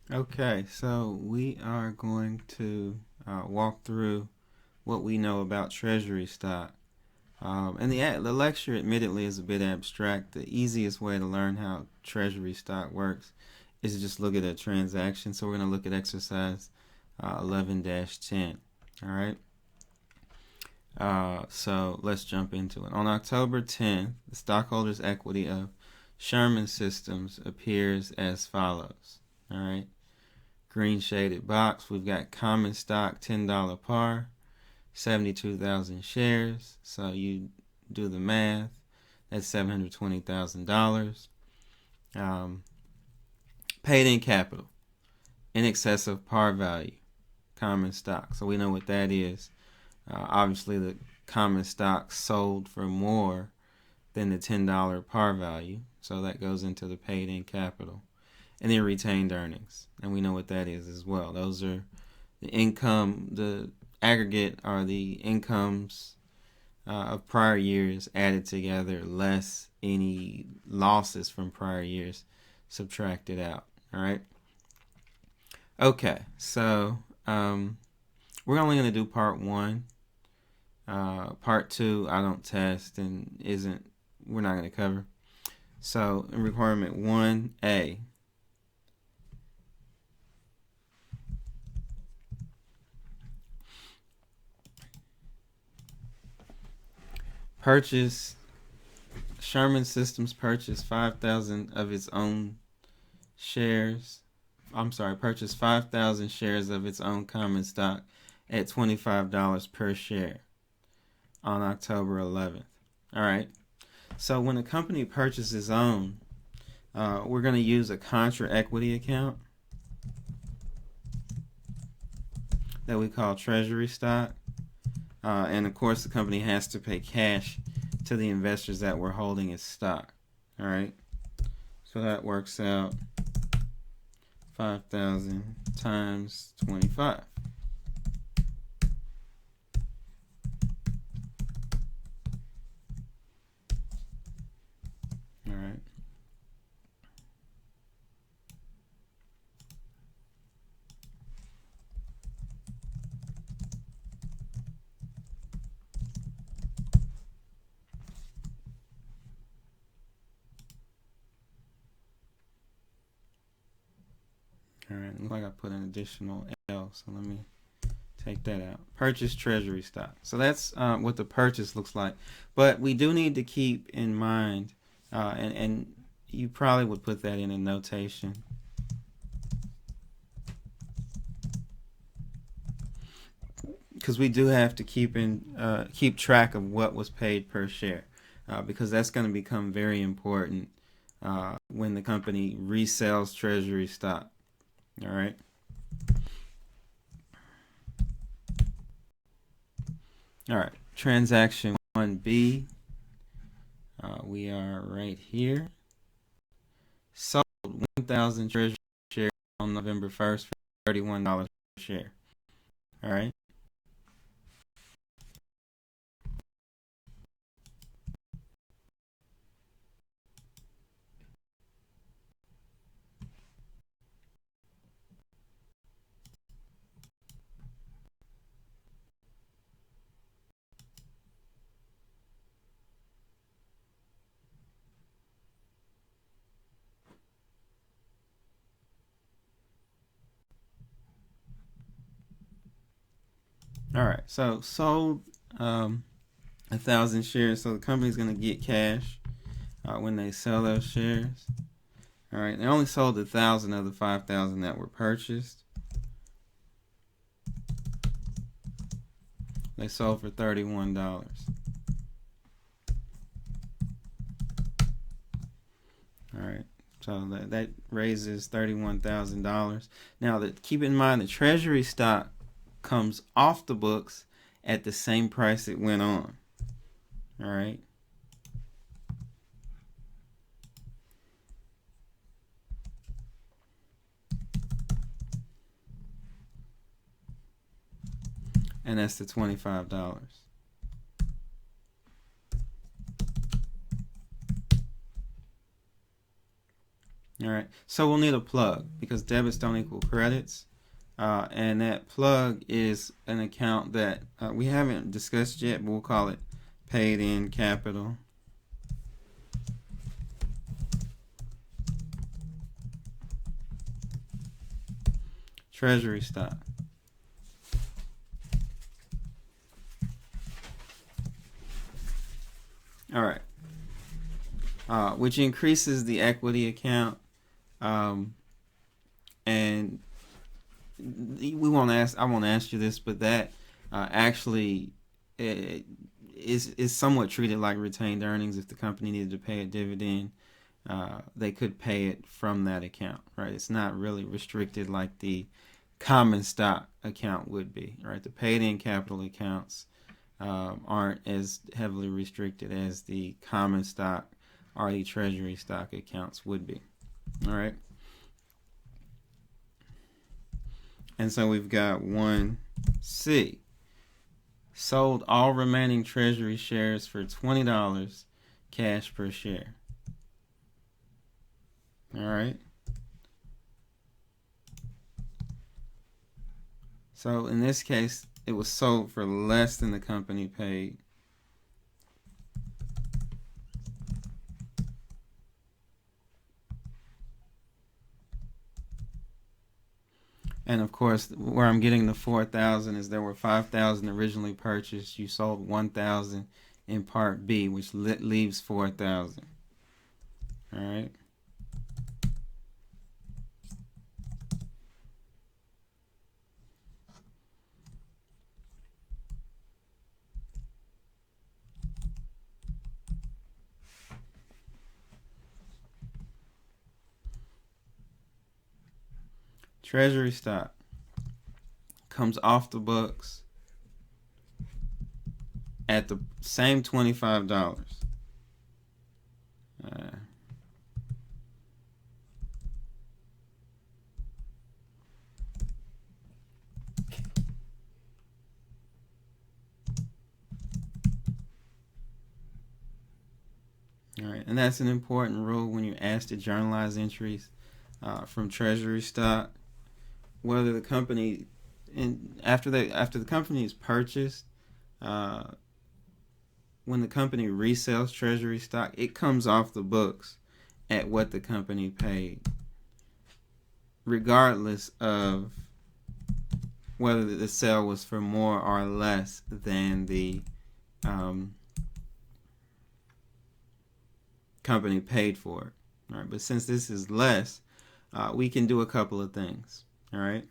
Okay, so we are going to walk through what we know about treasury stock. And the lecture, admittedly, is a bit abstract. The easiest way to learn how treasury stock works is to just look at a transaction. So we're going to look at exercise 11-10. All right. So let's jump into it. On October 10th, the stockholders' equity of Sherman Systems appears as follows. All right. Green shaded box. We've got common stock $10 par, 72,000 shares. So you do the math. That's $720,000. Paid in capital in excess of par value. Common stock. So we know what that is. Obviously, the common stock sold for more than the $10 par value. So that goes into the paid in capital. And then retained earnings. And we know what that is as well. Those are the income, the aggregate are the incomes of prior years added together, less any losses from prior years subtracted out. All right. Okay, so we're only going to do part one. Part two, I don't test and we're not going to cover. So, in requirement 1A, Sherman Systems purchased 5,000 of its own shares. Purchased 5,000 shares of its own common stock at $25 per share on October 11th. All right. So when a company purchases its own, we're going to use a contra equity account that we call treasury stock. And of course, the company has to pay cash to the investors that were holding its stock. All right. So that works out 5,000 times 25. All right. All right, looks like I put an additional L, so let me take that out. Purchase treasury stock. So that's what the purchase looks like. But we do need to keep in mind, and you probably would put that in a notation. Because we do have to keep track of what was paid per share, because that's going to become very important when the company resells treasury stock. All right. All right. Transaction 1B. We are right here. Sold 1,000 treasury shares on November 1st for $31 per share. All right. All right. So sold 1,000 shares. So the company's going to get cash when they sell those shares. All right. They only sold 1,000 of the 5,000 that were purchased. They sold for $31. All right. So that raises $31,000. Now, keep in mind the treasury stock comes off the books at the same price it went on. All right. And that's the $25. All right. So we'll need a plug because debits don't equal credits. And that plug is an account that we haven't discussed yet, but we'll call it paid in capital. Treasury stock. All right. Which increases the equity account. And I won't ask you this, but that actually is somewhat treated like retained earnings. If the company needed to pay a dividend, they could pay it from that account, right? It's not really restricted like the common stock account would be, right? The paid-in capital accounts aren't as heavily restricted as the common stock or the treasury stock accounts would be, all right? And so we've got 1C. Sold all remaining treasury shares for $20 cash per share. All right. So in this case, it was sold for less than the company paid. And of course, where I'm getting the 4,000 is there were 5,000 originally purchased. You sold 1,000 in Part B, which leaves 4,000. All right. Treasury stock comes off the books at the same $25. All right, and that's an important rule when you're asked to journalize entries from treasury stock. Whether the company, after the company is purchased, when the company resells treasury stock, it comes off the books at what the company paid, regardless of whether the sale was for more or less than the company paid for it. All right, but since this is less, we can do a couple of things. All right,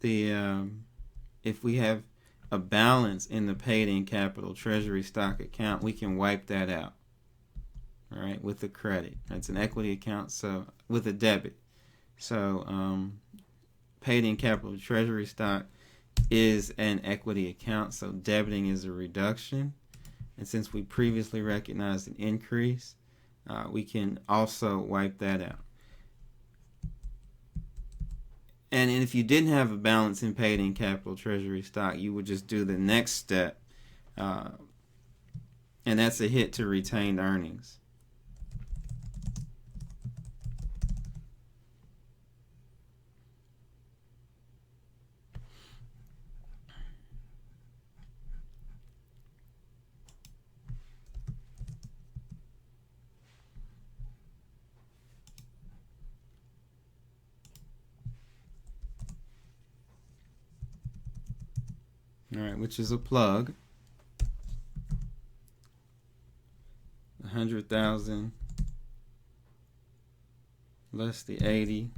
if we have a balance in the paid-in capital treasury stock account, we can wipe that out. All right, with the credit. It's an equity account, so with a debit. So paid-in capital treasury stock is an equity account, so debiting is a reduction. And since we previously recognized an increase, we can also wipe that out. And if you didn't have a balance in paid-in capital treasury stock, you would just do the next step, and that's a hit to retained earnings. All right, which is a plug. 100,000 less the 80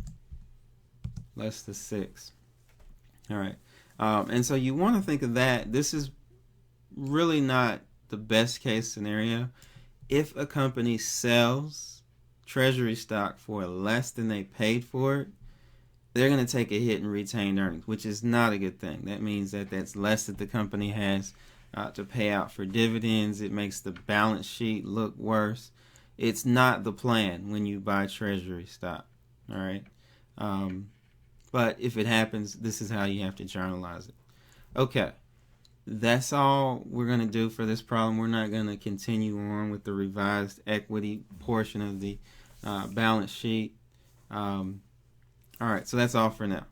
less the 6. All right, and so you want to think of that. This is really not the best case scenario. If a company sells treasury stock for less than they paid for it, they're going to take a hit in retained earnings, which is not a good thing. That means that that's less that the company has to pay out for dividends. It makes the balance sheet look worse. It's not the plan when you buy treasury stock. All right. But if it happens, this is how you have to journalize it. Okay. That's all we're going to do for this problem. We're not going to continue on with the revised equity portion of the balance sheet. All right, so that's all for now.